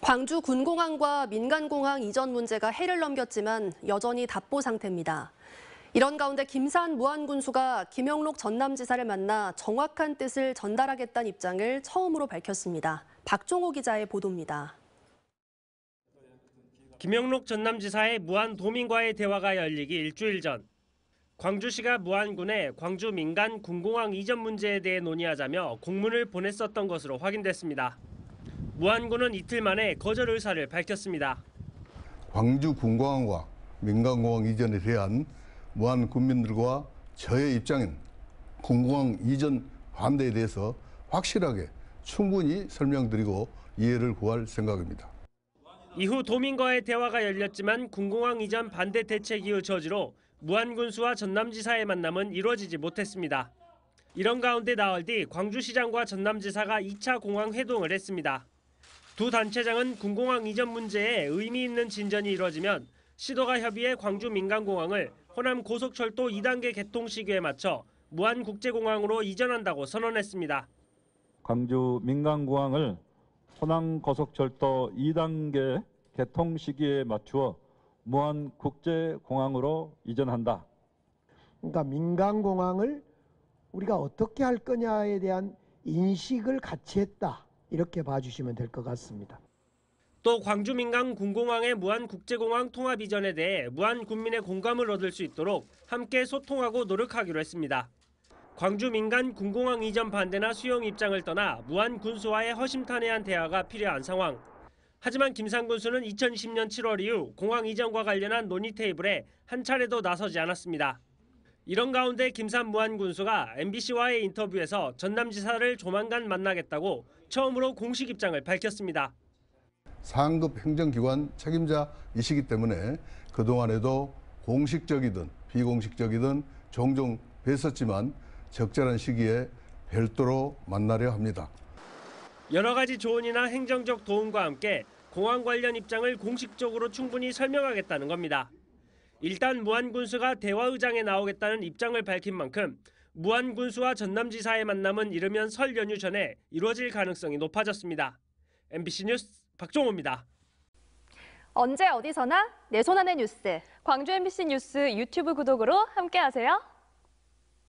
광주 군공항과 민간공항 이전 문제가 해를 넘겼지만 여전히 답보 상태입니다. 이런 가운데 김산 무안군수가 김영록 전남지사를 만나 정확한 뜻을 전달하겠다는 입장을 처음으로 밝혔습니다. 박종호 기자의 보도입니다. 김영록 전남지사의 무안도민과의 대화가 열리기 일주일 전, 광주시가 무안군에 광주 민간 군공항 이전 문제에 대해 논의하자며 공문을 보냈었던 것으로 확인됐습니다. 무안군은 이틀 만에 거절 의사를 밝혔습니다. 광주 군공항과 민간공항 이전에 대한 무안 군민들과 저의 입장인 군공항 이전 반대에 대해서 확실하게 충분히 설명드리고 이해를 구할 생각입니다. 이후 도민과의 대화가 열렸지만 군공항 이전 반대 대책이의 저지로 무안군수와 전남지사의 만남은 이루어지지 못했습니다. 이런 가운데 나흘 뒤 광주시장과 전남지사가 2차 공항 회동을 했습니다. 두 단체장은 군공항 이전 문제에 의미 있는 진전이 이루어지면 시도가 협의해 광주 민간공항을 호남 고속철도 2단계 개통 시기에 맞춰 무안국제공항으로 이전한다고 선언했습니다. 광주 민간공항을 호남 고속철도 2단계 개통 시기에 맞추어 무안국제공항으로 이전한다. 그러니까 민간공항을 우리가 어떻게 할 거냐에 대한 인식을 같이 했다. 이렇게 봐주시면 될 것 같습니다. 또 광주 민간 군공항의 무안국제공항 통합 이전에 대해 무안 군민의 공감을 얻을 수 있도록 함께 소통하고 노력하기로 했습니다. 광주 민간 군공항 이전 반대나 수용 입장을 떠나 무안 군수와의 허심탄회한 대화가 필요한 상황. 하지만 김산 군수는 2020년 7월 이후 공항 이전과 관련한 논의 테이블에 한 차례도 나서지 않았습니다. 이런 가운데 김산 무안 군수가 MBC와의 인터뷰에서 전남지사를 조만간 만나겠다고 처음으로 공식 입장을 밝혔습니다. 상급 행정기관 책임자이시기 때문에 그동안에도 공식적이든 비공식적이든 종종 뵀었지만 적절한 시기에 별도로 만나려 합니다. 여러 가지 조언이나 행정적 도움과 함께 공항 관련 입장을 공식적으로 충분히 설명하겠다는 겁니다. 일단 무안군수가 대화의장에 나오겠다는 입장을 밝힌 만큼 무안군수와 전남지사의 만남은 이르면 설 연휴 전에 이루어질 가능성이 높아졌습니다. MBC 뉴스 박종호입니다. 언제 어디서나 내 손 안의 뉴스. 광주 MBC 뉴스 유튜브 구독으로 함께하세요.